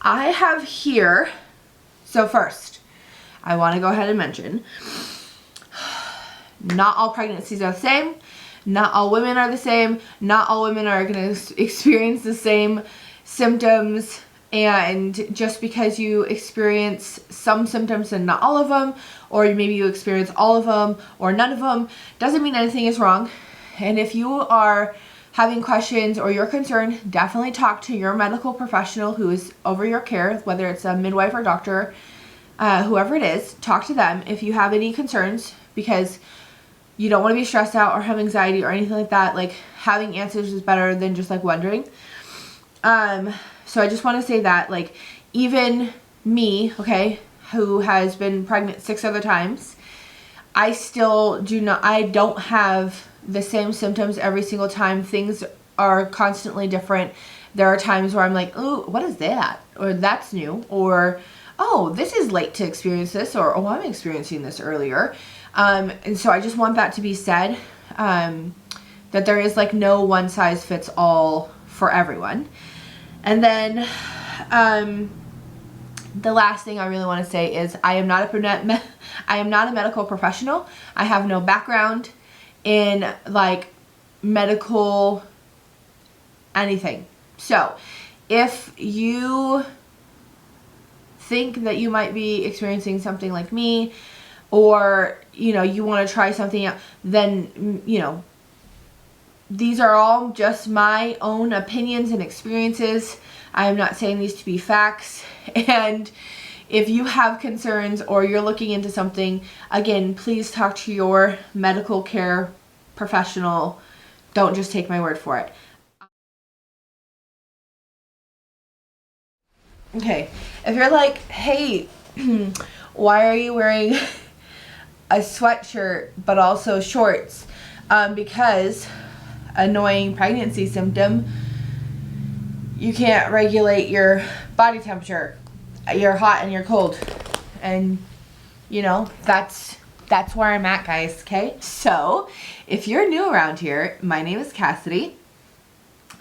I have here, so first, I want to go ahead and mention, not all pregnancies are the same. Not all women are the same. Not all women are going to experience the same symptoms. And just because you experience some symptoms and not all of them, or maybe you experience all of them or none of them, doesn't mean anything is wrong. And if you are having questions or you're concerned, definitely talk to your medical professional who is over your care, whether it's a midwife or doctor, whoever it is. Talk to them if you have any concerns, because you don't want to be stressed out or have anxiety or anything like that. Like, having answers is better than just like wondering. So I just want to say that, like, even me, okay, who has been pregnant 6 other times, I don't have the same symptoms every single time. Things are constantly different. There are times where I'm like, oh, what is that? Or that's new. Or, oh, this is late to experience this. Or, oh, I'm experiencing this earlier. And so I just want that to be said, that there is like no one size fits all for everyone. And then, the last thing I really want to say is I am not a medical professional. I have no background in like medical anything. So if you think that you might be experiencing something like me, or, you know, you want to try something out, then, you know, these are all just my own opinions and experiences. I am not saying these to be facts. And if you have concerns or you're looking into something, again, please talk to your medical care professional. Don't just take my word for it. Okay, if you're like, hey, why are you wearing a sweatshirt but also shorts? Because annoying pregnancy symptom, you can't regulate your body temperature. You're hot and you're cold, and you know, that's where I'm at, guys. Okay, so if you're new around here, my name is Cassidy.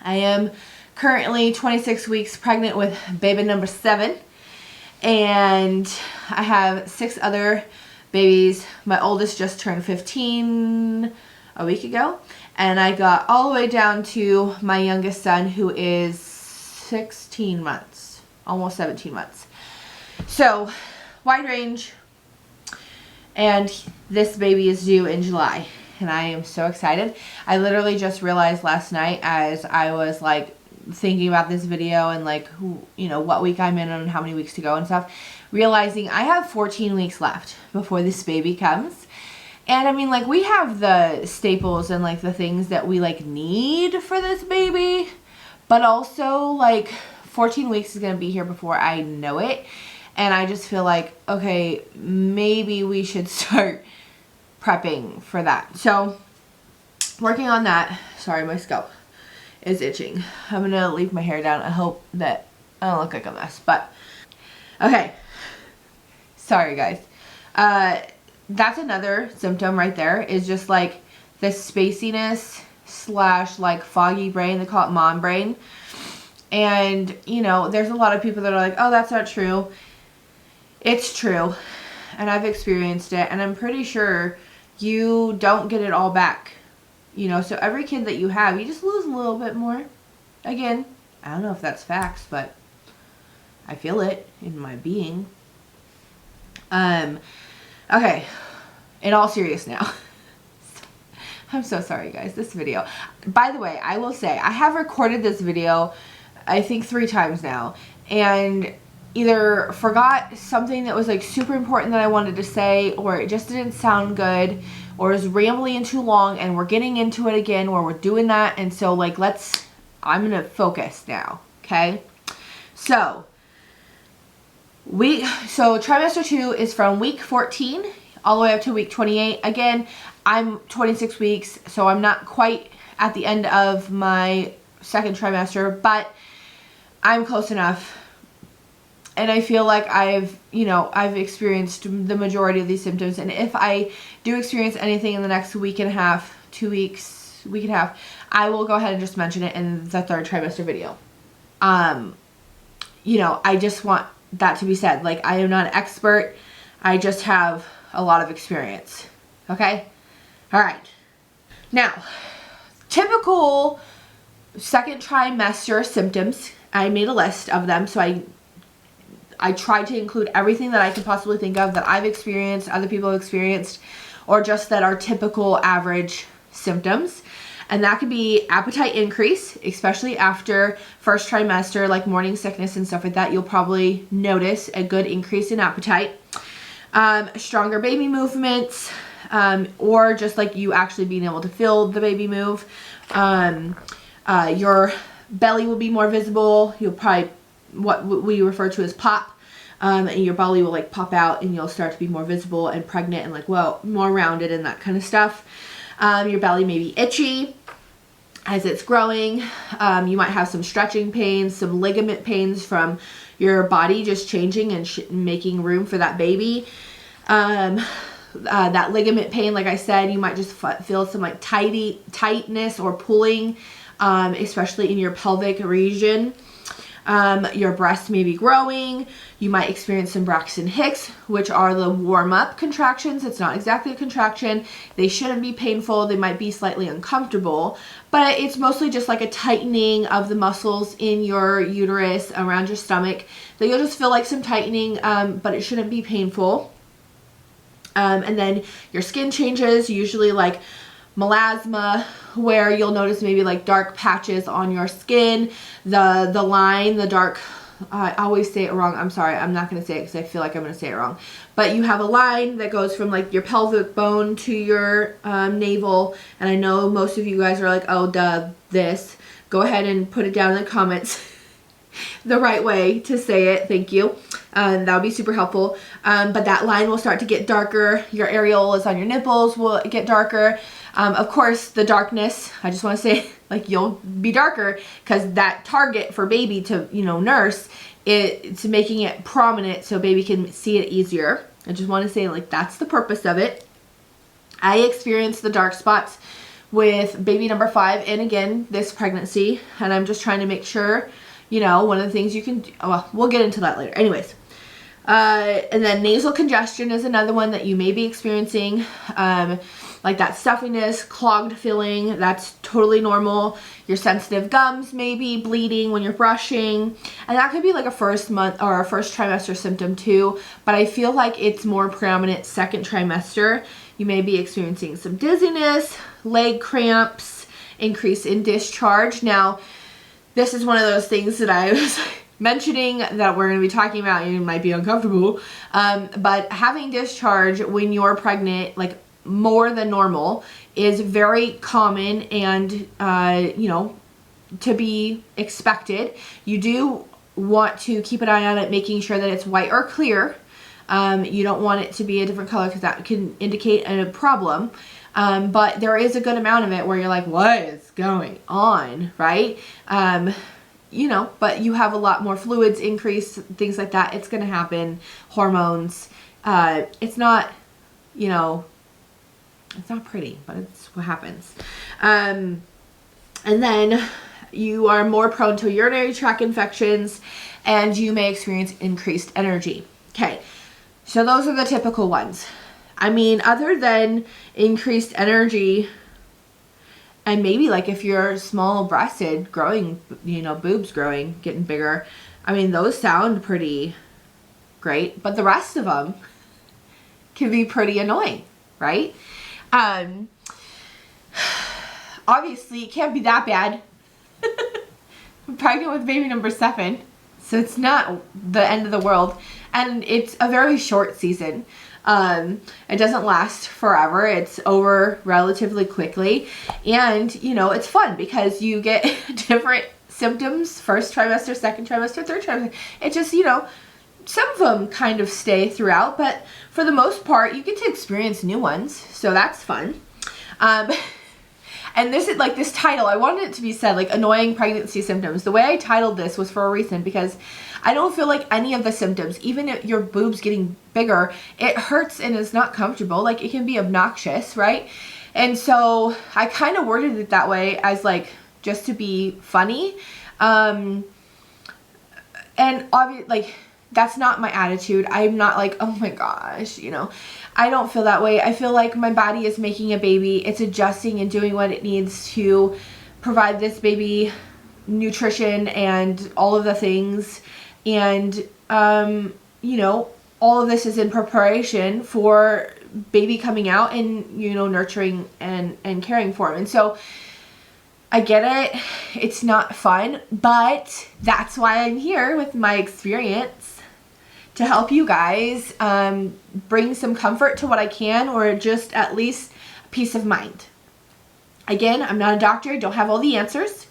I am currently 26 weeks pregnant with baby number 7, and I have 6 other babies. My oldest just turned 15 a week ago, and I got all the way down to my youngest son, who is 16 months, almost 17 months. So, wide range, and this baby is due in July, and I am so excited. I literally just realized last night, as I was like thinking about this video and like, you know, what week I'm in and how many weeks to go and stuff, realizing I have 14 weeks left before this baby comes. And I mean, like, we have the staples and like the things that we like need for this baby, but also like 14 weeks is going to be here before I know it. And I just feel like, okay, maybe we should start prepping for that. So, working on that. Sorry, my scalp is itching. I'm going to leave my hair down. I hope that I don't look like a mess. But, okay. Sorry, guys. That's another symptom right there, is just like this spaciness / like foggy brain. They call it mom brain. And, you know, there's a lot of people that are like, oh, that's not true. It's true, and I've experienced it, and I'm pretty sure you don't get it all back, you know. So every kid that you have, you just lose a little bit more. Again, I don't know if that's facts, but I feel it in my being. Okay, in all seriousness now. I'm so sorry, guys, this video. By the way, I will say, I have recorded this video, I think 3 times now, and either forgot something that was like super important that I wanted to say, or it just didn't sound good, or is rambling too long, and we're getting into it again where we're doing that. And so like, I'm gonna focus now, okay? So trimester 2 is from week 14 all the way up to week 28. Again, I'm 26 weeks, so I'm not quite at the end of my 2nd trimester, but I'm close enough. And I feel like I've experienced the majority of these symptoms. And if I do experience anything in the next week and a half, 2 weeks, week and a half, I will go ahead and just mention it in the 3rd trimester video. you know, I just want that to be said. Like, I am not an expert. I just have a lot of experience. Okay? All right. Now, typical second trimester symptoms. I made a list of them, so I tried to include everything that I could possibly think of that I've experienced, other people have experienced, or just that are typical average symptoms. And that could be appetite increase, especially after first trimester, like morning sickness and stuff like that. You'll probably notice a good increase in appetite. Stronger baby movements, or just like you actually being able to feel the baby move. Your belly will be more visible. You'll probably, what we refer to as pop, and your belly will like pop out and you'll start to be more visible and pregnant and like, well, more rounded and that kind of stuff. Your belly may be itchy as it's growing. You might have some stretching pains, some ligament pains from your body just changing and making room for that baby. That ligament pain, like I said, you might just feel some like tightness or pulling, especially in your pelvic region. Your breast may be growing. You might experience some Braxton Hicks, which are the warm-up contractions. It's not exactly a contraction. They shouldn't be painful. They might be slightly uncomfortable, but it's mostly just like a tightening of the muscles in your uterus around your stomach. That you'll just feel like some tightening, but it shouldn't be painful. And then your skin changes, usually like melasma, where you'll notice maybe like dark patches on your skin, the line, the dark, I always say it wrong. I'm sorry. I'm not going to say it because I feel like I'm going to say it wrong. But you have a line that goes from like your pelvic bone to your navel. And I know most of you guys are like, oh, duh, this. Go ahead and put it down in the comments the right way to say it. Thank you. That would be super helpful. But that line will start to get darker. Your areolas on your nipples will get darker. Of course, the darkness, I just want to say, like, you'll be darker because that target for baby to, you know, nurse, it's making it prominent so baby can see it easier. I just want to say, like, that's the purpose of it. I experienced the dark spots with baby number 5 and again this pregnancy, and I'm just trying to make sure, you know, one of the things you can do, well, we'll get into that later. Anyways, and then nasal congestion is another one that you may be experiencing. Like that stuffiness, clogged feeling, that's totally normal. Your sensitive gums may be bleeding when you're brushing, and that could be like a first month or a first trimester symptom too, but I feel like it's more predominant second trimester. You may be experiencing some dizziness, leg cramps, increase in discharge. Now, this is one of those things that I was mentioning that we're going to be talking about, and it might be uncomfortable, but having discharge when you're pregnant, like more than normal, is very common and, you know, to be expected. You do want to keep an eye on it, making sure that it's white or clear. You don't want it to be a different color because that can indicate a problem. But there is a good amount of it where you're like, what is going on, right? You know, but you have a lot more fluids increase, things like that. It's going to happen. Hormones. It's not, you know, it's not pretty, but it's what happens. And then you are more prone to urinary tract infections, and you may experience increased energy. Okay, so those are the typical ones. I mean, other than increased energy, and maybe like if you're small breasted, growing, you know, boobs growing, getting bigger, I mean, those sound pretty great, but the rest of them can be pretty annoying, right? Obviously it can't be that bad. I'm pregnant with baby number 7, so it's not the end of the world, and it's a very short season. It doesn't last forever. It's over relatively quickly, and you know, it's fun because you get different symptoms, first trimester, second trimester, third trimester. It just, you know, some of them kind of stay throughout, but for the most part, you get to experience new ones, so that's fun. And this is like this title, I wanted it to be said like annoying pregnancy symptoms. The way I titled this was for a reason, because I don't feel like any of the symptoms, even if your boobs getting bigger, it hurts and is not comfortable. Like, it can be obnoxious, right? And so I kind of worded it that way as like just to be funny. And And obviously, like, that's not my attitude. I'm not like, oh my gosh, you know. I don't feel that way. I feel like my body is making a baby. It's adjusting and doing what it needs to provide this baby nutrition and all of the things. And, you know, all of this is in preparation for baby coming out and, you know, nurturing and caring for him. And so I get it. It's not fun, but that's why I'm here with my experience to help you guys bring some comfort to what I can, or just at least peace of mind. Again, I'm not a doctor, don't have all the answers,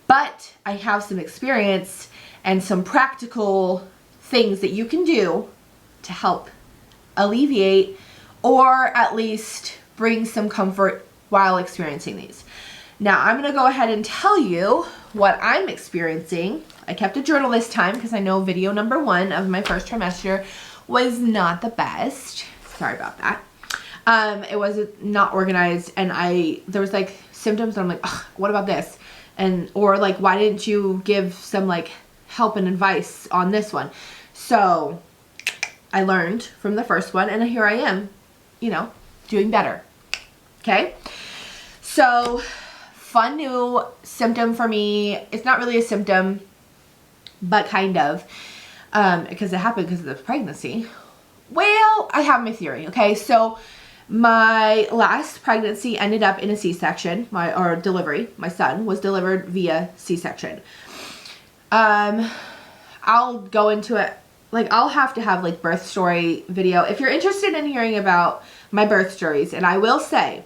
but I have some experience and some practical things that you can do to help alleviate or at least bring some comfort while experiencing these. Now, I'm going to go ahead and tell you what I'm experiencing. I kept a journal this time because I know video number 1 of my first trimester was not the best. Sorry about that. It was not organized, and there was like symptoms and I'm like, ugh, what about this? Or like, why didn't you give some like help and advice on this one? So I learned from the first one, and here I am, you know, doing better. Okay. So fun new symptom for me. It's not really a symptom, but kind of, because it happened because of the pregnancy. Well, I have my theory. Okay. So my last pregnancy ended up in a C-section, or delivery. My son was delivered via C-section. I'll go into it. Like, I'll have to have like birth story video if you're interested in hearing about my birth stories. And I will say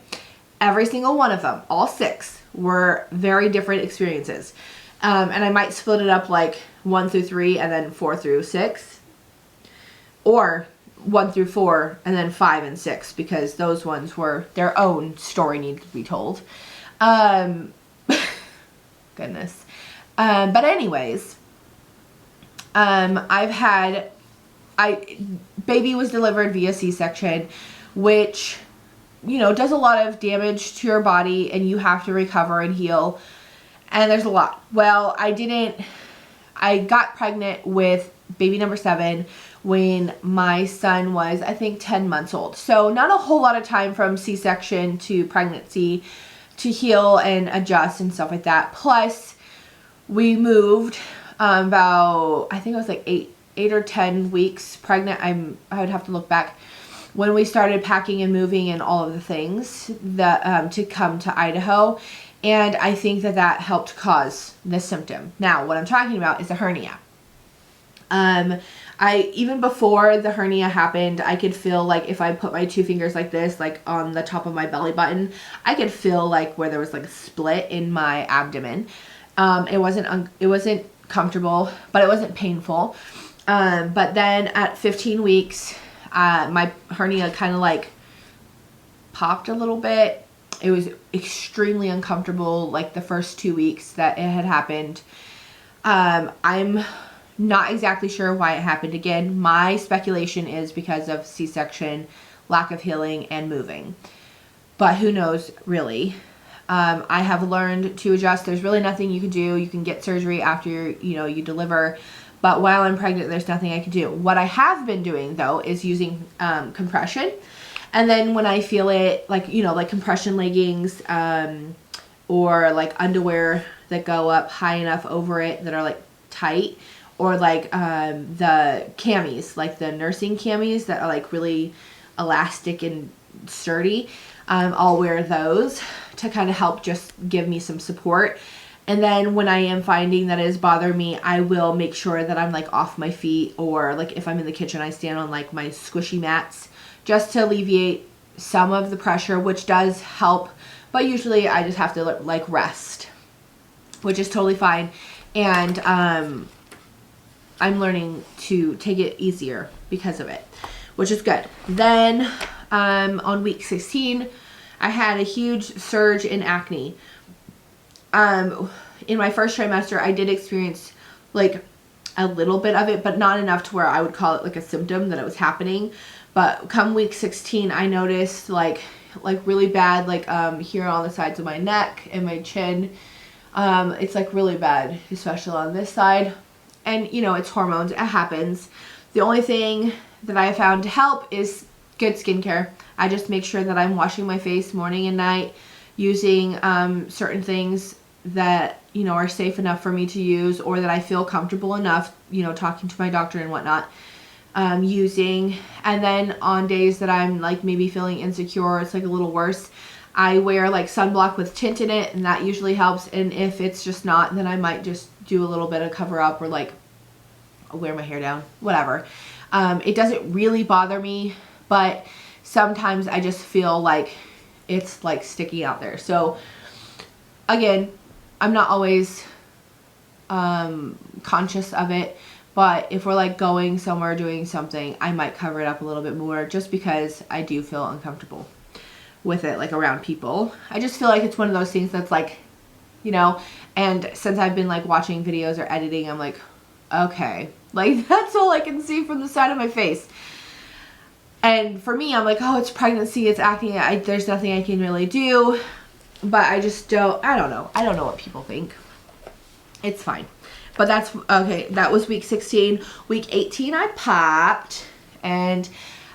every single one of them, all 6, were very different experiences. And I might split it up like 1 through 3 and then 4 through 6, or 1 through 4 and then 5 and 6, because those ones were their own story, need to be told. Goodness. But anyways, baby was delivered via C-section, which, you know, does a lot of damage to your body, and you have to recover and heal. And there's a lot. Well, I got pregnant with baby number 7 when my son was, I think, 10 months old. So not a whole lot of time from C-section to pregnancy to heal and adjust and stuff like that. Plus, we moved about, I think it was like 8 or 10 weeks pregnant. I would have to look back when we started packing and moving and all of the things that to come to Idaho. And I think that helped cause this symptom. Now, what I'm talking about is a hernia. Even before the hernia happened, I could feel like if I put my 2 fingers like this, like on the top of my belly button, I could feel like where there was like a split in my abdomen. It wasn't comfortable, but it wasn't painful. But then at 15 weeks, my hernia kind of like popped a little bit. It was extremely uncomfortable, like the first 2 weeks that it had happened. I'm not exactly sure why it happened again. My speculation is because of C-section, lack of healing, and moving. But who knows, really. I have learned to adjust. There's really nothing you can do. You can get surgery after you deliver. But while I'm pregnant, there's nothing I can do. What I have been doing, though, is using compression. And then when I feel it, like, you know, like compression leggings, or like underwear that go up high enough over it that are like tight, or like the camis, like the nursing camis that are like really elastic and sturdy. I'll wear those to kind of help just give me some support. And then when I am finding that it is bothering me, I will make sure that I'm like off my feet, or like if I'm in the kitchen, I stand on like my squishy mats just to alleviate some of the pressure, which does help. But usually I just have to like rest, which is totally fine. And I'm learning to take it easier because of it, which is good. Then on week 16, I had a huge surge in acne. In my first trimester, I did experience like a little bit of it, but not enough to where I would call it like a symptom that it was happening. But come week 16, I noticed like really bad, like here on the sides of my neck and my chin. It's like really bad, especially on this side. And, you know, it's hormones. It happens. The only thing that I found to help is good skincare. I just make sure that I'm washing my face morning and night, using certain things that, you know, are safe enough for me to use, or that I feel comfortable enough, you know, talking to my doctor and whatnot, using. And then on days that I'm like maybe feeling insecure, it's like a little worse, I wear like sunblock with tint in it, and that usually helps. And if it's just not, then I might just do a little bit of cover up, or like I'll wear my hair down, whatever. It doesn't really bother me, but sometimes I just feel like it's like sticking out there. So again, I'm not always conscious of it, but if we're like going somewhere doing something, I might cover it up a little bit more, just because I do feel uncomfortable with it, like around people. I just feel like it's one of those things that's like, you know, and since I've been like watching videos or editing, I'm like, okay, like that's all I can see from the side of my face. And for me, I'm like, oh, it's pregnancy, it's acne, there's nothing I can really do. But I just don't, I don't know what people think. It's fine. But that's, okay, that was week 16. Week 18, I popped, and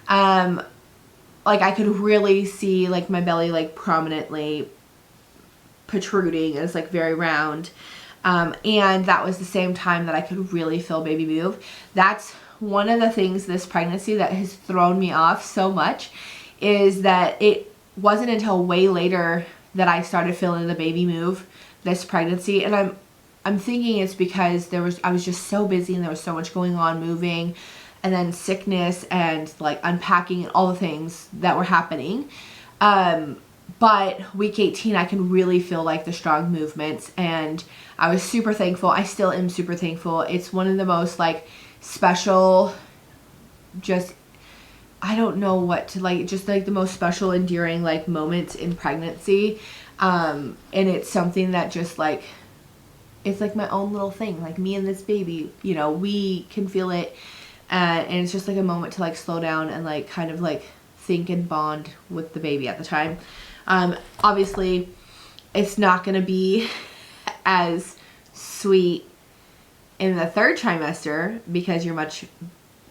like I could really see like my belly like prominently protruding. It's like very round. And that was the same time that I could really feel baby move. That's one of the things this pregnancy that has thrown me off so much, is that it wasn't until way later that I started feeling the baby move this pregnancy. And I'm thinking it's because I was just so busy, and there was so much going on, moving, and then sickness, and like unpacking, and all the things that were happening. But week 18, I can really feel like the strong movements, and I was super thankful. I still am super thankful. It's one of the most like special, just, I don't know what to like, just like the most special, endearing like moments in pregnancy. And it's something that just like, it's like my own little thing, like me and this baby, you know, we can feel it. And it's just like a moment to like slow down and like kind of like think and bond with the baby at the time. Obviously it's not going to be as sweet in the third trimester, because you're much,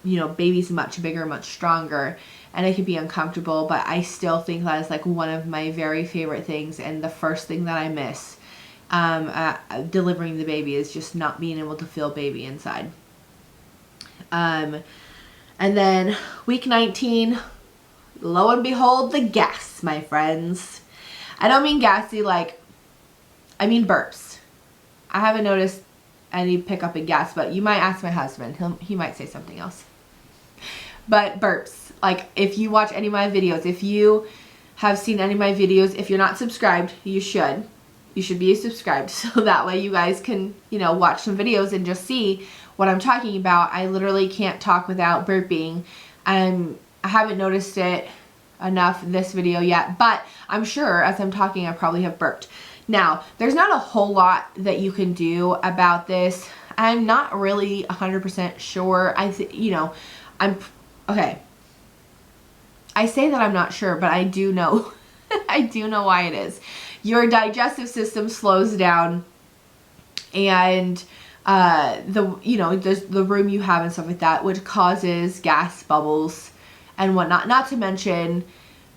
you know, baby's much bigger, much stronger, and it can be uncomfortable. But I still think that is like one of my very favorite things, and the first thing that I miss delivering the baby is just not being able to feel baby inside. And then week 19, lo and behold, the gas, my friends. I don't mean gassy like, I mean burps. I haven't noticed any pickup in gas, but you might ask my husband. He might say something else. But burps, like if you watch any of my videos, if you have seen any of my videos, if you're not subscribed, you should. You should be subscribed, so that way you guys can, you know, watch some videos and just see what I'm talking about. I literally can't talk without burping. I haven't noticed it enough this video yet, but I'm sure as I'm talking I probably have burped. Now, there's not a whole lot that you can do about this. I'm not really 100% sure. Okay. I say that I'm not sure, but I do know. I do know why it is. Your digestive system slows down, and the room you have and stuff like that, which causes gas bubbles and whatnot. Not to mention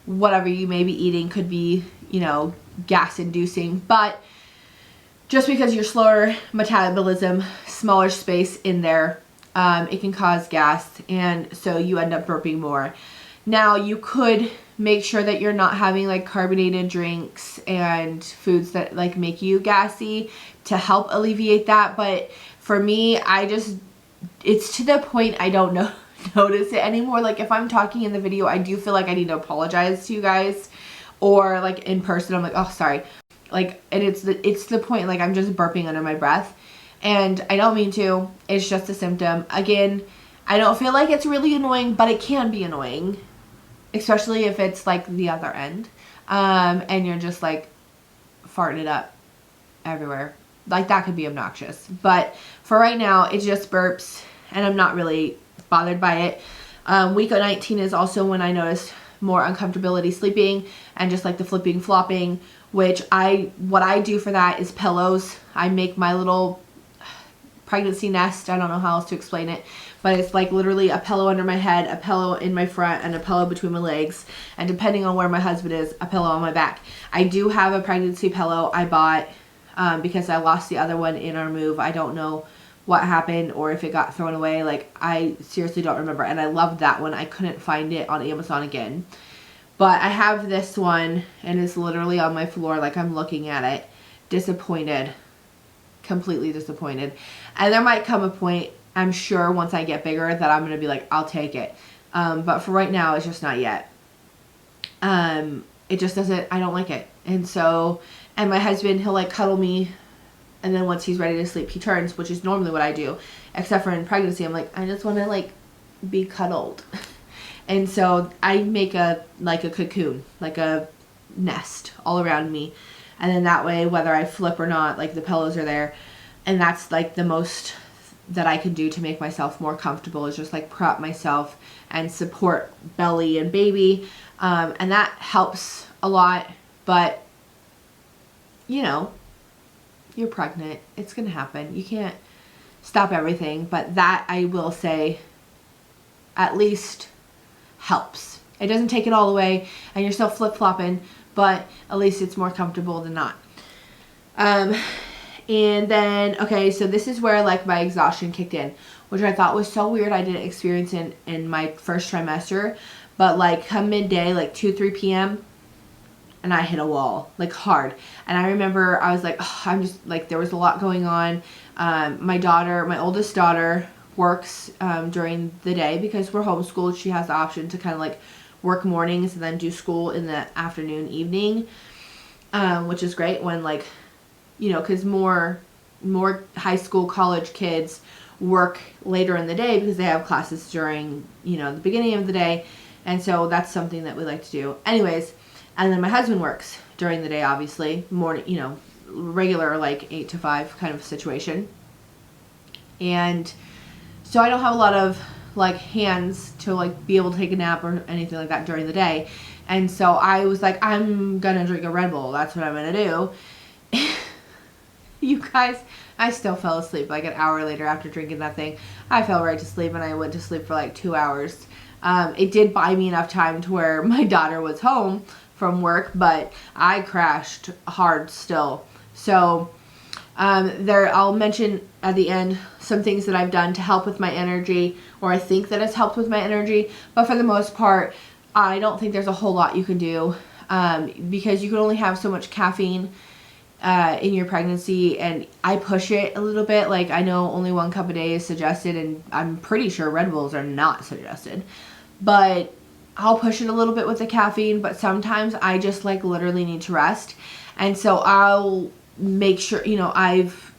whatever you may be eating could be, you know, gas inducing. But just because you're slower metabolism, smaller space in there, it can cause gas, and so you end up burping more. Now, you could make sure that you're not having like carbonated drinks and foods that like make you gassy to help alleviate that. But for me, it's to the point I don't notice it anymore. Like if I'm talking in the video, I do feel like I need to apologize to you guys, or like in person, I'm like, oh, sorry. Like, and it's the point, like I'm just burping under my breath, and I don't mean to. It's just a symptom. Again, I don't feel like it's really annoying, but it can be annoying, especially if it's like the other end, and you're just like farting it up everywhere. Like that could be obnoxious. But for right now, it's just burps, and I'm not really bothered by it. Week 19 is also when I noticed more uncomfortability sleeping and just like the flipping flopping, which what I do for that is pillows. I make my little pregnancy nest. I don't know how else to explain it, but it's like literally a pillow under my head, a pillow in my front, and a pillow between my legs, and depending on where my husband is, a pillow on my back. I do have a pregnancy pillow I bought because I lost the other one in our move. I don't know what happened or if it got thrown away. Like, I seriously don't remember, and I loved that one. I couldn't find it on Amazon again, but I have this one, and it's literally on my floor, like I'm looking at it, disappointed, completely disappointed. And there might come a point, I'm sure, once I get bigger, that I'm gonna be like, I'll take it, but for right now, it's just not yet. It just doesn't, I don't like it. And so, and my husband, he'll like cuddle me, and then once he's ready to sleep, he turns, which is normally what I do, except for in pregnancy. I'm like, I just want to like be cuddled. And so I make a cocoon, like a nest all around me. And then that way, whether I flip or not, like the pillows are there. And that's like the most that I can do to make myself more comfortable, is just like prop myself and support belly and baby. And that helps a lot. But, you know, you're pregnant. It's going to happen. You can't stop everything. But that, I will say, at least helps. It doesn't take it all away, and you're still flip-flopping, but at least it's more comfortable than not. And then, okay, so this is where like my exhaustion kicked in, which I thought was so weird. I didn't experience in my first trimester, but like come midday, like 2-3 p.m., and I hit a wall, like hard. And I remember I was like, oh, I'm just like, there was a lot going on. My oldest daughter works during the day because we're homeschooled. She has the option to kind of like work mornings and then do school in the afternoon, evening, which is great when like, you know, because more high school, college kids work later in the day because they have classes during, you know, the beginning of the day. And so that's something that we like to do. Anyways, and then my husband works during the day, obviously, morning, you know, regular like 8 to 5 kind of situation. And so I don't have a lot of like hands to like be able to take a nap or anything like that during the day. And so I was like, I'm gonna drink a Red Bull. That's what I'm gonna do. You guys, I still fell asleep like an hour later after drinking that thing. I fell right to sleep, and I went to sleep for like 2 hours. It did buy me enough time to where my daughter was home from work, but I crashed hard still. So I'll mention at the end some things that I've done to help with my energy, or I think that it's helped with my energy. But for the most part, I don't think there's a whole lot you can do, because you can only have so much caffeine in your pregnancy, and I push it a little bit. Like, I know only 1 cup a day is suggested, and I'm pretty sure Red Bulls are not suggested, but I'll push it a little bit with the caffeine. But sometimes I just like literally need to rest, and so I'll make sure, you know, I've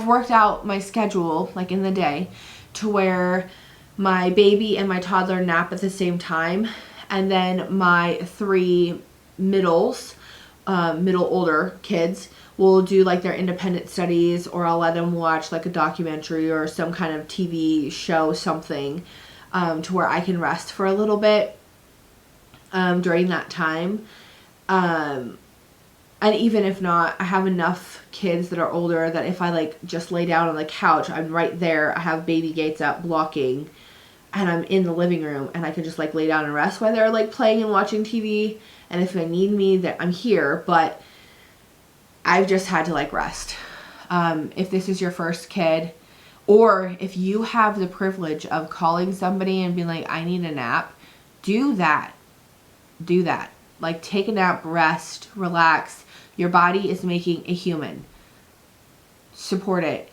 worked out my schedule like in the day to where my baby and my toddler nap at the same time, and then my 3 middle older kids will do like their independent studies, or I'll let them watch like a documentary or some kind of TV show, something, to where I can rest for a little bit during that time. And even if not, I have enough kids that are older that if I like just lay down on the couch, I'm right there. I have baby gates up blocking, and I'm in the living room, and I can just like lay down and rest while they're like playing and watching TV. And if they need me, that I'm here. But I've just had to like rest. If this is your first kid, or if you have the privilege of calling somebody and being like, I need a nap, do that. Do that. Like, take a nap, rest, relax. Your body is making a human. Support it.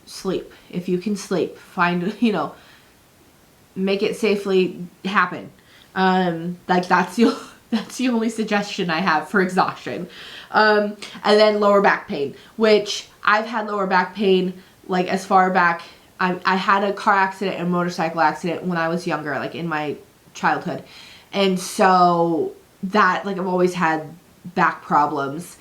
Sleep. If you can sleep, find, you know, make it safely happen. Like, that's the only suggestion I have for exhaustion. And then lower back pain, which I've had lower back pain like as far back. I had a car accident and motorcycle accident when I was younger, like in my childhood. And so that, like, I've always had back problems,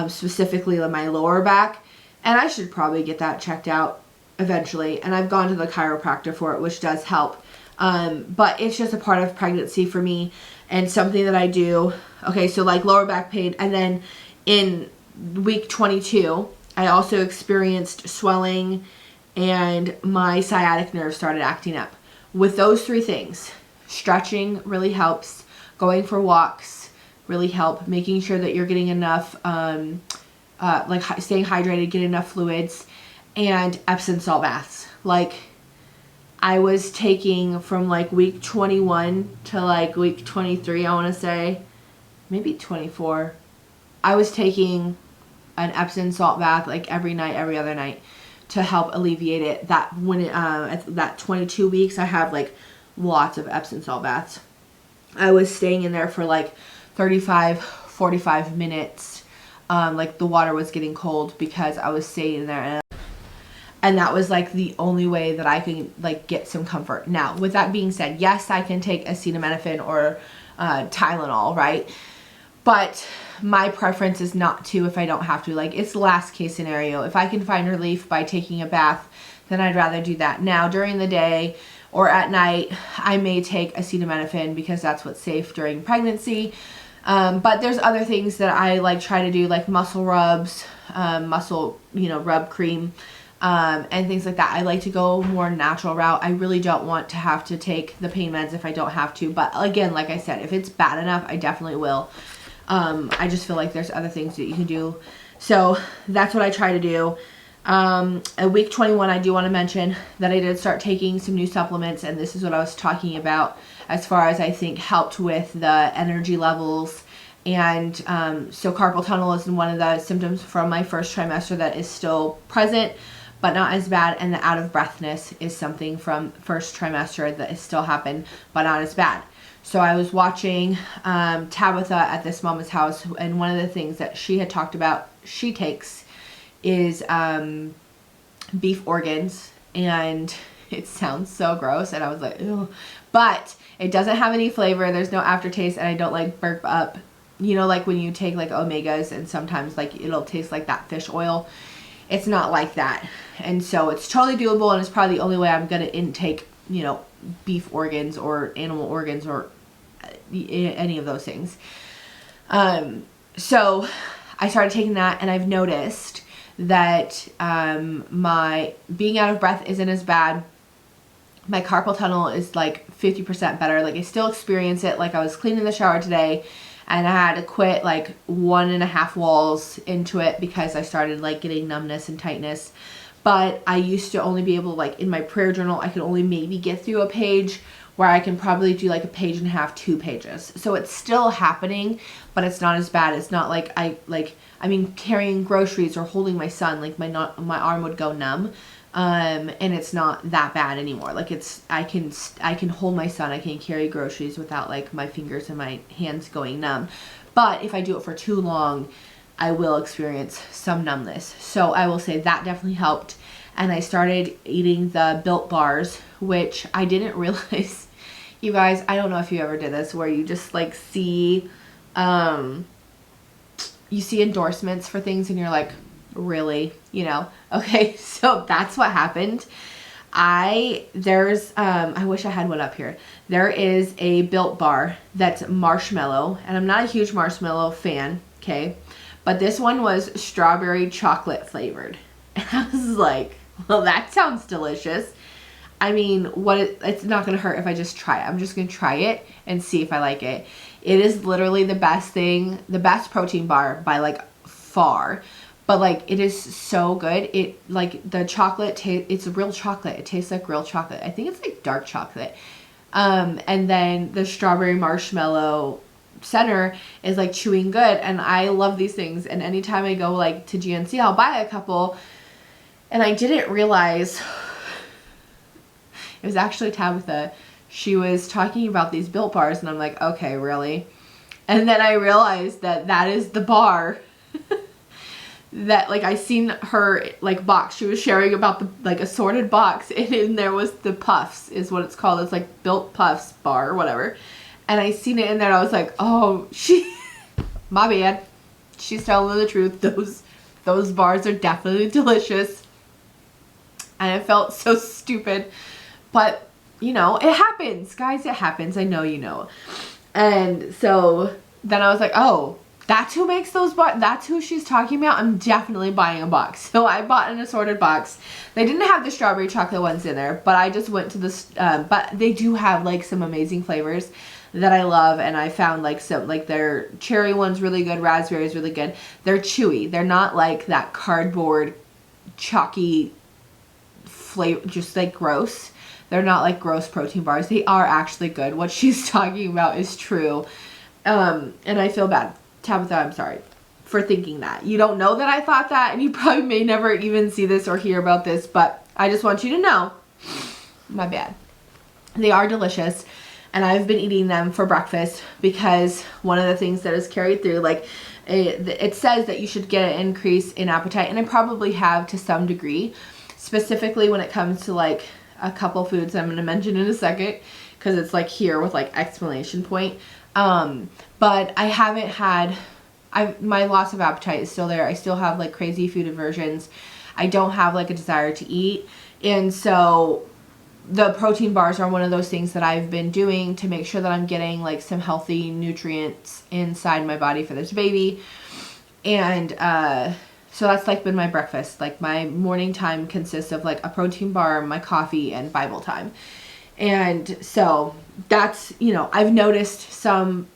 specifically in my lower back. And I should probably get that checked out eventually. And I've gone to the chiropractor for it, which does help. But it's just a part of pregnancy for me, and something that I do. Okay, so like lower back pain, and then in week 22, I also experienced swelling, and my sciatic nerve started acting up. With those 3 things, stretching really helps, going for walks really help, making sure that you're getting enough, like staying hydrated, getting enough fluids, and Epsom salt baths. Like, I was taking from like week 21 to like week 23, I want to say, maybe 24. I was taking an Epsom salt bath like every night, every other night, to help alleviate it. That when it, at that 22 weeks, I have like lots of Epsom salt baths. I was staying in there for like 35, 45 minutes. Like the water was getting cold because I was staying there, and that was like the only way that I could like get some comfort. Now, with that being said, yes, I can take acetaminophen or Tylenol, right? But my preference is not to if I don't have to. Like, it's the last case scenario. If I can find relief by taking a bath, then I'd rather do that. Now, during the day or at night, I may take acetaminophen because that's what's safe during pregnancy. But there's other things that I like try to do, like muscle rubs, rub cream, and things like that. I like to go more natural route. I really don't want to have to take the pain meds if I don't have to. But again, like I said, if it's bad enough, I definitely will. I just feel like there's other things that you can do. So that's what I try to do. At week 21, I do want to mention that I did start taking some new supplements, and this is what I was talking about as far as I think helped with the energy levels. And so carpal tunnel is one of the symptoms from my first trimester that is still present, but not as bad. And the out of breathness is something from first trimester that is still happened, but not as bad. So I was watching Tabitha at this mama's house, and one of the things that she had talked about she takes is beef organs, and it sounds so gross, and I was like, ew. But it doesn't have any flavor, there's no aftertaste, and I don't like burp up. You know, like when you take like omegas and sometimes like it'll taste like that fish oil. It's not like that. And so it's totally doable, and it's probably the only way I'm going to intake, you know, beef organs or animal organs or any of those things. So I started taking that, and I've noticed that my being out of breath isn't as bad. My carpal tunnel is like 50% better. Like, I still experience it. Like, I was cleaning the shower today, and I had to quit like 1.5 walls into it because I started like getting numbness and tightness. But I used to only be able to, like, in my prayer journal, I could only maybe get through a page, where I can probably do like 1.5 pages, 2 pages. So it's still happening, but it's not as bad. It's not like carrying groceries or holding my son, like my arm would go numb. And it's not that bad anymore. Like, I can hold my son, I can carry groceries without like my fingers and my hands going numb. But if I do it for too long, I will experience some numbness. So I will say that definitely helped. And I started eating the Built bars, which I didn't realize. You guys, I don't know if you ever did this, where you just like see endorsements for things and you're like, really, you know? Okay, so that's what happened. I wish I had one up here. There is a Built bar that's marshmallow, and I'm not a huge marshmallow fan, okay? But this one was strawberry chocolate flavored. And I was like, well, that sounds delicious. I mean, it's not going to hurt if I just try it. I'm just going to try it and see if I like it. It is literally the best thing, the best protein bar by like far. But like, it is so good. It like the chocolate, it's real chocolate. It tastes like real chocolate. I think it's like dark chocolate. And then the strawberry marshmallow center is like chewing good. And I love these things. And anytime I go like to GNC, I'll buy a couple. And I didn't realize, it was actually Tabitha. She was talking about these Built bars, and I'm like, okay, really? And then I realized that is the bar that, like, I seen her, like, box. She was sharing about the, like, assorted box, and in there was the Puffs, is what it's called. It's, like, Built Puffs bar or whatever. And I seen it in there, and I was like, oh, my bad. She's telling the truth. Those bars are definitely delicious. And it felt so stupid. But, you know, it happens. Guys, it happens. I know you know. And so then I was like, oh, That's who makes those that's who she's talking about. I'm definitely buying a box. So I bought an assorted box. They didn't have the strawberry chocolate ones in there, but I just went to this, but they do have like some amazing flavors that I love, and I found like some, like their cherry one's really good, raspberry is really good. They're chewy. They're not like that cardboard chalky flavor, just like gross. They're not like gross protein bars. They are actually good. What she's talking about is true. And I feel bad. Tabitha, I'm sorry for thinking that. You don't know that I thought that, and you probably may never even see this or hear about this, but I just want you to know. My bad. They are delicious, and I've been eating them for breakfast because one of the things that is carried through, like, it says that you should get an increase in appetite, and I probably have to some degree, specifically when it comes to like a couple foods I'm going to mention in a second, because it's like here with like exclamation point. But I haven't had, my loss of appetite is still there. I still have like crazy food aversions. I don't have like a desire to eat. And so the protein bars are one of those things that I've been doing to make sure that I'm getting like some healthy nutrients inside my body for this baby. And, so that's like been my breakfast. Like my morning time consists of like a protein bar, my coffee, and Bible time. And so that's, you know, I've noticed some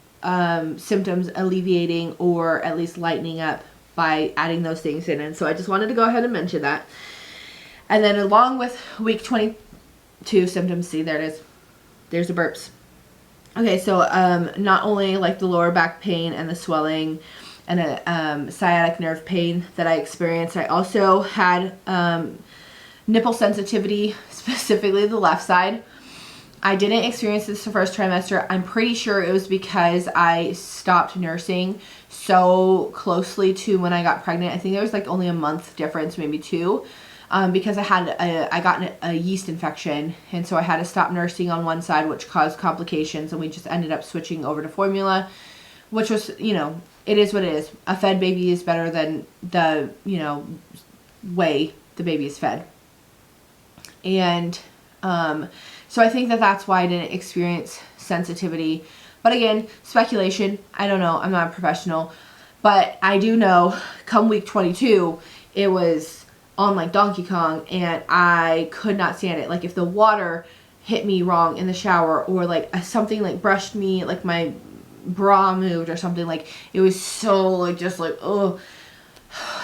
symptoms alleviating or at least lightening up by adding those things in. And so I just wanted to go ahead and mention that. And then along with week 22 symptoms, see, there it is. There's the burps. Okay, so not only like the lower back pain and the swelling and a sciatic nerve pain that I experienced, I also had nipple sensitivity, specifically the left side. I didn't experience this the first trimester. I'm pretty sure it was because I stopped nursing so closely to when I got pregnant. I think there was like only a month difference, maybe 2, because I got a yeast infection, and so I had to stop nursing on one side, which caused complications, and we just ended up switching over to formula, which was, you know, it is what it is. A fed baby is better than the, you know, way the baby is fed. And so I think that that's why I didn't experience sensitivity. But again, speculation. I don't know. I'm not a professional. But I do know come week 22, it was on like Donkey Kong, and I could not stand it. Like if the water hit me wrong in the shower, or like something like brushed me, like my bra moved or something, like it was so like just like, oh.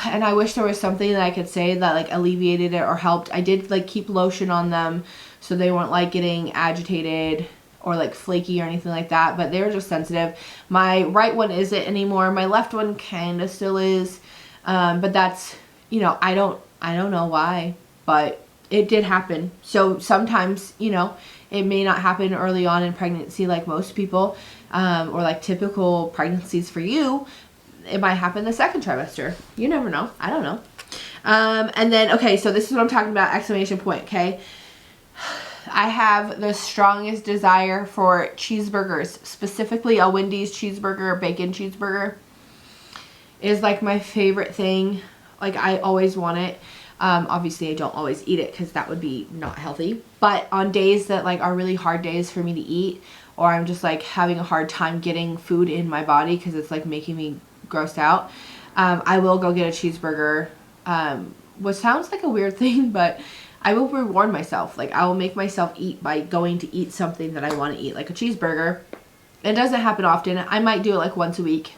And I wish there was something that I could say that like alleviated it or helped. I did like keep lotion on them so they weren't like getting agitated or like flaky or anything like that, but they were just sensitive. My right one isn't anymore. My left one kind of still is, but that's, you know, I don't know why, but it did happen. So sometimes, you know, it may not happen early on in pregnancy like most people, or like typical pregnancies for you. It might happen the second trimester. You never know. I don't know. And then, okay, so this is what I'm talking about, exclamation point, okay? I have the strongest desire for cheeseburgers, specifically a Wendy's cheeseburger, bacon cheeseburger is like my favorite thing. Like I always want it. Obviously I don't always eat it because that would be not healthy. But on days that like are really hard days for me to eat, or I'm just like having a hard time getting food in my body because it's like making me grossed out, I will go get a cheeseburger, which sounds like a weird thing, but I will reward myself. Like I will make myself eat by going to eat something that I want to eat, like a cheeseburger. It doesn't happen often. I might do it like once a week.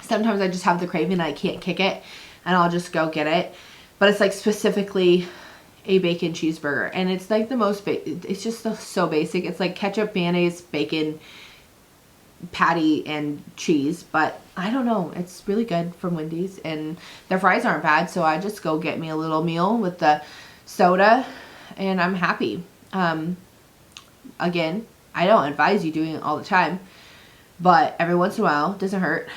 Sometimes I just have the craving and I can't kick it, and I'll just go get it. But it's like specifically a bacon cheeseburger, and it's like the most it's just so basic. It's like ketchup, mayonnaise, bacon, patty, and cheese. But I don't know, it's really good from Wendy's, and their fries aren't bad, so I just go get me a little meal with the soda and I'm happy. Again, I don't advise you doing it all the time, but every once in a while doesn't hurt.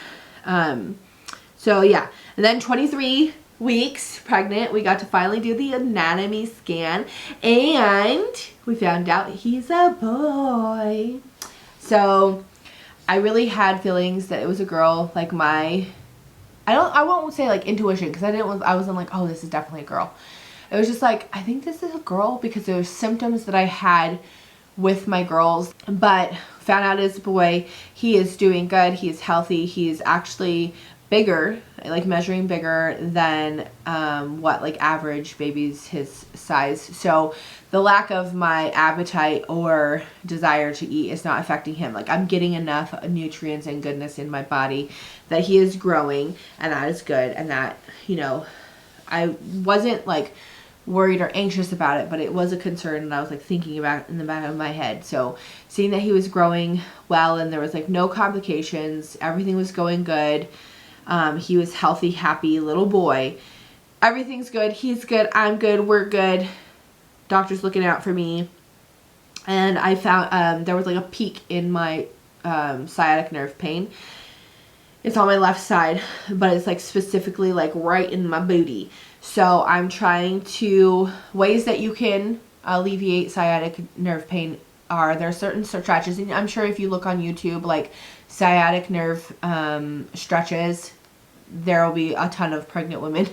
So yeah, and then 23 weeks pregnant, we got to finally do the anatomy scan, and we found out he's a boy. So I really had feelings that it was a girl. Like I won't say like intuition, because I wasn't like, oh, this is definitely a girl. It was just like, I think this is a girl, because there were symptoms that I had with my girls. But found out it's a boy. He is doing good. He is healthy. He's actually bigger, like measuring bigger than what like average babies his size. So the lack of my appetite or desire to eat is not affecting him. Like I'm getting enough nutrients and goodness in my body that he is growing, and that is good. And that, you know, I wasn't like worried or anxious about it, but it was a concern that I was like thinking about in the back of my head. So seeing that he was growing well and there was like no complications, everything was going good. He was healthy, happy little boy. Everything's good. He's good. I'm good. We're good. Doctor's looking out for me. And I found there was like a peak in my sciatic nerve pain. It's on my left side, but it's like specifically like right in my booty. So I'm trying to, ways that you can alleviate sciatic nerve pain are, there are certain stretches, and I'm sure if you look on YouTube like sciatic nerve stretches, there will be a ton of pregnant women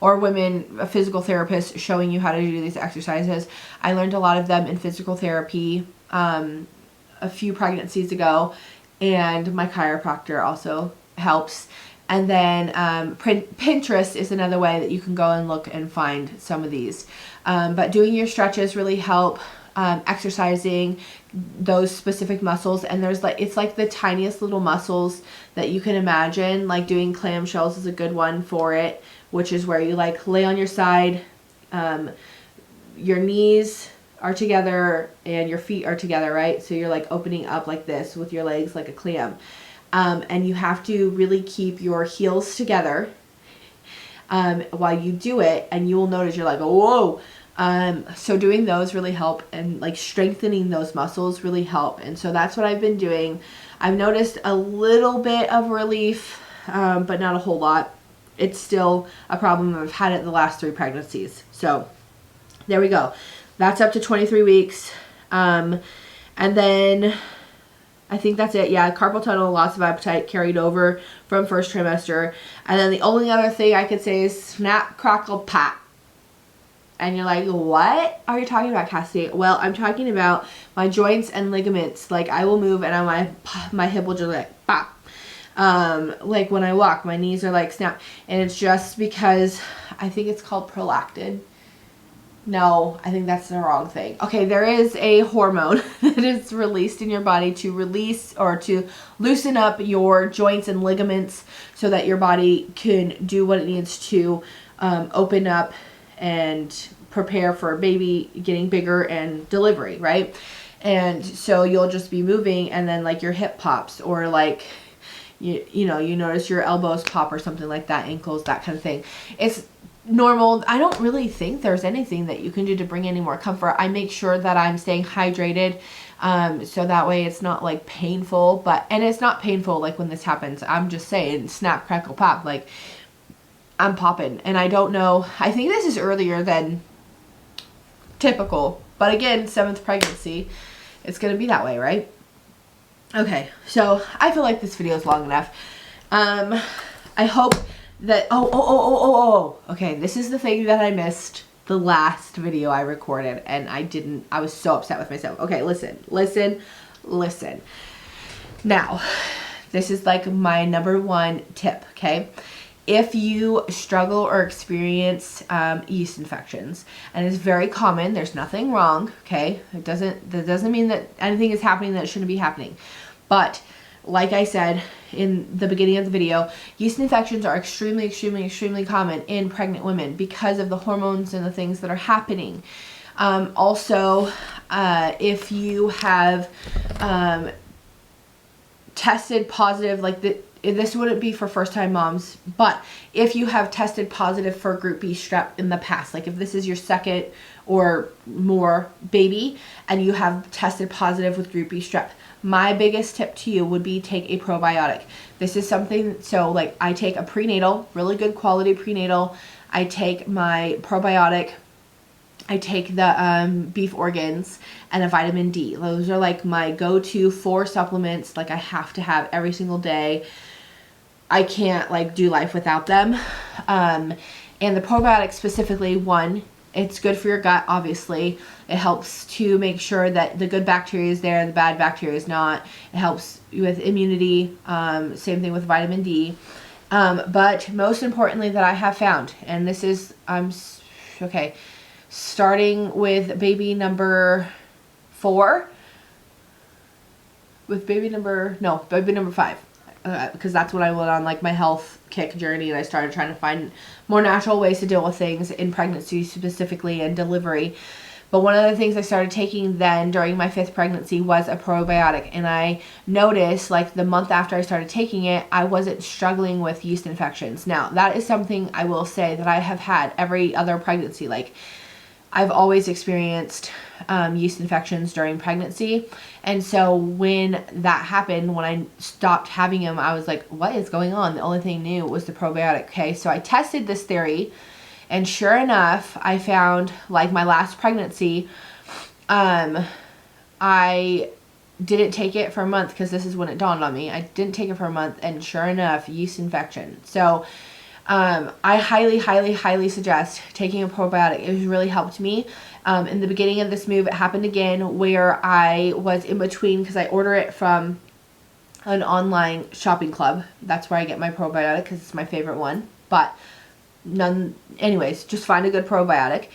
or women, a physical therapist showing you how to do these exercises. I learned a lot of them in physical therapy a few pregnancies ago, and my chiropractor also helps. And then Pinterest is another way that you can go and look and find some of these. But doing your stretches really help. Exercising those specific muscles, and there's like, it's like the tiniest little muscles that you can imagine. Like doing clamshells is a good one for it, which is where you like lay on your side, your knees are together and your feet are together, right? So you're like opening up like this with your legs like a clam, and you have to really keep your heels together while you do it, and you will notice you're like, whoa. So doing those really help, and like strengthening those muscles really help. And so that's what I've been doing. I've noticed a little bit of relief, but not a whole lot. It's still a problem. I've had it the last 3 pregnancies. So there we go. That's up to 23 weeks. And then I think that's it. Yeah, carpal tunnel, loss of appetite carried over from first trimester. And then the only other thing I could say is snap, crackle, pop. And you're like, what are you talking about, Cassie? Well, I'm talking about my joints and ligaments. Like I will move and my hip will just like pop. Like when I walk, my knees are like snap. And it's just because I think it's called prolactin. No, I think that's the wrong thing. Okay, there is a hormone that is released in your body to release or to loosen up your joints and ligaments so that your body can do what it needs to open up and prepare for a baby getting bigger and delivery, right? And so you'll just be moving, and then like your hip pops, or like you know, you notice your elbows pop or something like that, ankles, that kind of thing. It's normal. I don't really think there's anything that you can do to bring any more comfort. I make sure that I'm staying hydrated, so that way it's not like painful, and it's not painful like when this happens. I'm just saying snap, crackle, pop, like I'm popping. And I don't know, I think this is earlier than typical, but again, 7th pregnancy, it's gonna be that way, right? Okay, so I feel like this video is long enough. I hope that, okay, this is the thing that I missed the last video I recorded, and I was so upset with myself. Okay, listen. Now, this is like my #1 tip, okay? If you struggle or experience yeast infections, and it's very common, there's nothing wrong, okay? That doesn't mean that anything is happening that shouldn't be happening. But like I said in the beginning of the video, yeast infections are extremely, extremely, extremely common in pregnant women because of the hormones and the things that are happening. Also, if you have tested positive, like this wouldn't be for first-time moms, but if you have tested positive for group B strep in the past, like if this is your 2nd or more baby and you have tested positive with group B strep, my biggest tip to you would be take a probiotic. This is something, so like I take a prenatal, really good quality prenatal. I take my probiotic. I take the beef organs and a vitamin D. Those are like my go-to 4 supplements. Like I have to have every single day. I can't like do life without them. And the probiotic specifically, 1, it's good for your gut, obviously. It helps to make sure that the good bacteria is there, the bad bacteria is not. It helps with immunity. Same thing with vitamin D. But most importantly that I have found, and this is, okay, starting with baby number 4, baby number 5, because that's when I went on like my health kick journey, and I started trying to find more natural ways to deal with things in pregnancy specifically and delivery. But one of the things I started taking then during my 5th pregnancy was a probiotic, and I noticed like the month after I started taking it, I wasn't struggling with yeast infections. Now that is something I will say that I have had every other pregnancy. Like, I've always experienced yeast infections during pregnancy. And so when that happened, when I stopped having them, I was like, what is going on? The only thing new was the probiotic. Okay, so I tested this theory, and sure enough, I found, like my last pregnancy, I didn't take it for a month, because this is when it dawned on me. I didn't take it for a month, and sure enough, yeast infection. So I highly suggest taking a probiotic. It has really helped me. In the beginning of this move, it happened again where I was in between, because I order it from an online shopping club. That's where I get my probiotic, because it's my favorite one. But anyways, just find a good probiotic.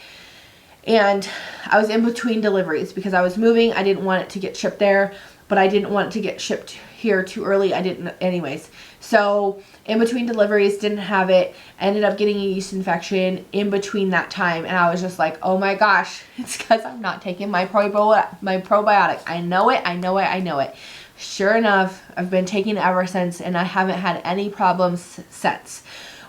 And I was in between deliveries because I was moving. I didn't want it to get shipped there, but I didn't want it to get shipped here too early. Anyways. So in between deliveries, didn't have it, ended up getting a yeast infection in between that time. And I was just like, oh my gosh, it's because I'm not taking my probiotic. I know it. Sure enough, I've been taking it ever since, and I haven't had any problems since.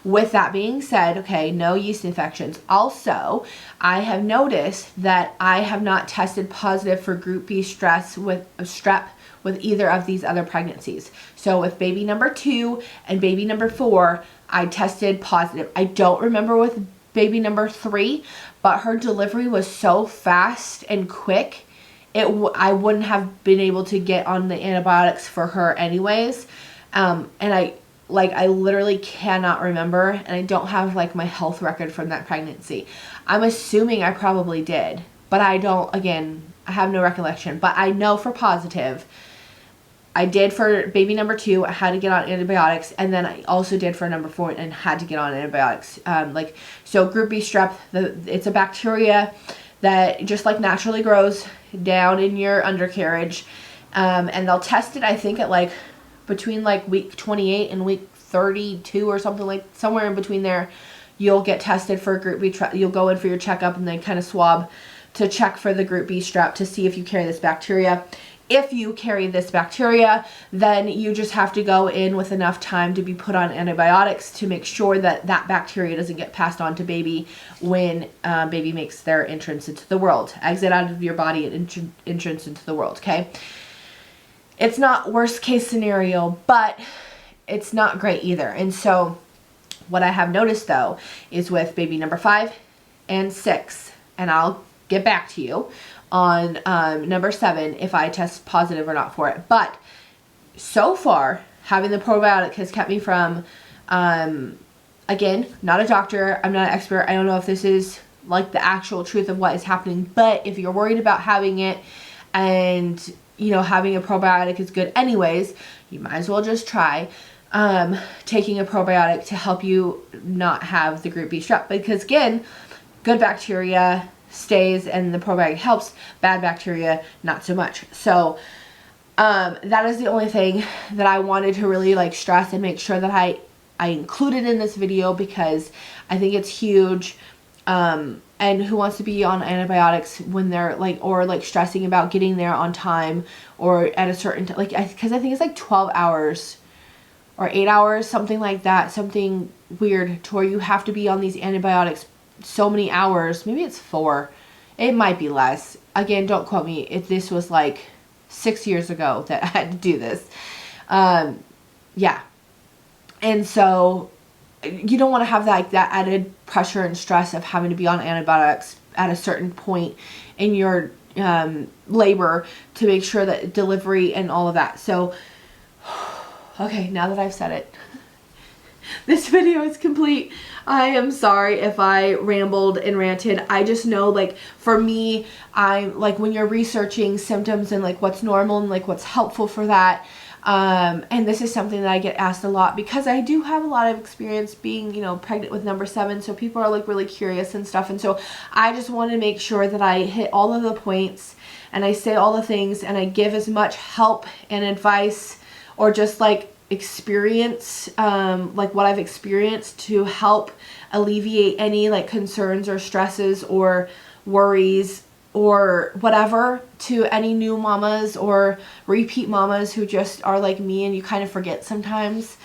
With that being said, okay, no yeast infections. Also, I have noticed that I have not tested positive for group B strep with either of these other pregnancies. So with baby number 2 and baby number 4, I tested positive. I don't remember with baby number 3, but her delivery was so fast and quick, I wouldn't have been able to get on the antibiotics for her anyways. And I literally cannot remember, and I don't have like my health record from that pregnancy. I'm assuming I probably did, but I have no recollection. But I know for positive, I did for baby number 2, I had to get on antibiotics, and then I also did for number 4 and had to get on antibiotics. So group B strep, it's a bacteria that just like naturally grows down in your undercarriage, and they'll test it, I think, at like between like week 28 and week 32 or something, like somewhere in between there, you'll get tested for group B. You'll go in for your checkup, and then kind of swab to check for the group B strep to see if you carry this bacteria. If you carry this bacteria, then you just have to go in with enough time to be put on antibiotics to make sure that that bacteria doesn't get passed on to baby when baby makes their entrance into the world. Exit out of your body and entrance into the world, okay? It's not worst case scenario, but it's not great either. And so what I have noticed though is with baby number 5 and 6, and I'll get back to you on number 7 if I test positive or not for it. But so far, having the probiotic has kept me from, again, not a doctor, I'm not an expert, I don't know if this is like the actual truth of what is happening, but if you're worried about having it and having a probiotic is good anyways, you might as well just try taking a probiotic to help you not have the group B strep. Because again, good bacteria stays and the probiotic helps, bad bacteria not so much. So that is the only thing that I wanted to really like stress and make sure that I included in this video, because I think it's huge. And who wants to be on antibiotics when they're or stressing about getting there on time or at a certain because I think it's like 12 hours or 8 hours, something like that, something weird to where you have to be on these antibiotics so many hours. Maybe it's 4. It might be less. Again, don't quote me if this was like 6 years ago that I had to do this. Yeah. And so you don't want to have that added pressure and stress of having to be on antibiotics at a certain point in your labor to make sure that delivery and all of that. So, okay, now that I've said it, this video is complete. I am sorry if I rambled and ranted. I just know, like, for me, I'm like, when you're researching symptoms and like what's normal and like what's helpful for that, and this is something that I get asked a lot because I do have a lot of experience being, you know, pregnant with number 7, so people are like really curious and stuff, and so I just want to make sure that I hit all of the points and I say all the things and I give as much help and advice or just like experience, like what I've experienced to help alleviate any like concerns or stresses or worries or whatever to any new mamas or repeat mamas who just are like me and you kind of forget sometimes,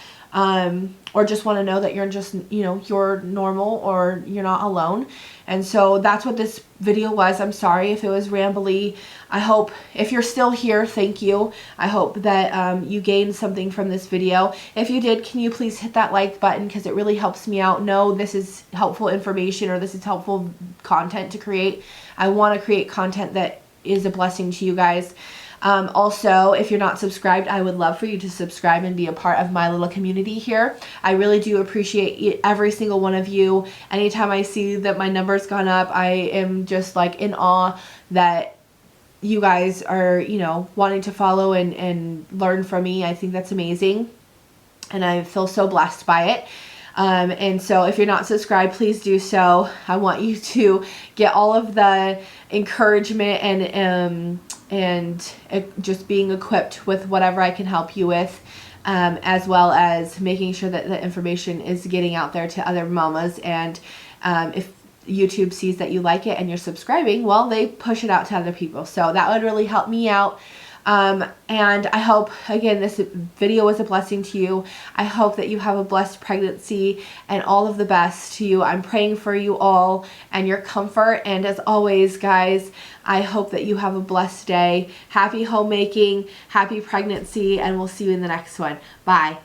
or just want to know that you're just, you know, you're normal or you're not alone. And so that's what this video was. I'm sorry if it was rambly. I hope if you're still here, thank you. I hope that you gained something from this video. If you did, can you please hit that like button, because it really helps me out know this is helpful information or this is helpful content to create. I want to create content that is a blessing to you guys. Also, if you're not subscribed, I would love for you to subscribe and be a part of my little community here. I really do appreciate every single one of you. Anytime I see that my number's gone up, I am just like in awe that you guys are, you know, wanting to follow and learn from me. I think that's amazing, and I feel so blessed by it. And so if you're not subscribed, please do so. I want you to get all of the encouragement and just being equipped with whatever I can help you with, as well as making sure that the information is getting out there to other mamas. And if YouTube sees that you like it and you're subscribing, well, they push it out to other people. So that would really help me out. And I hope, again, this video was a blessing to you. I hope that you have a blessed pregnancy and all of the best to you. I'm praying for you all and your comfort. And as always, guys, I hope that you have a blessed day. Happy homemaking, happy pregnancy, and we'll see you in the next one. Bye.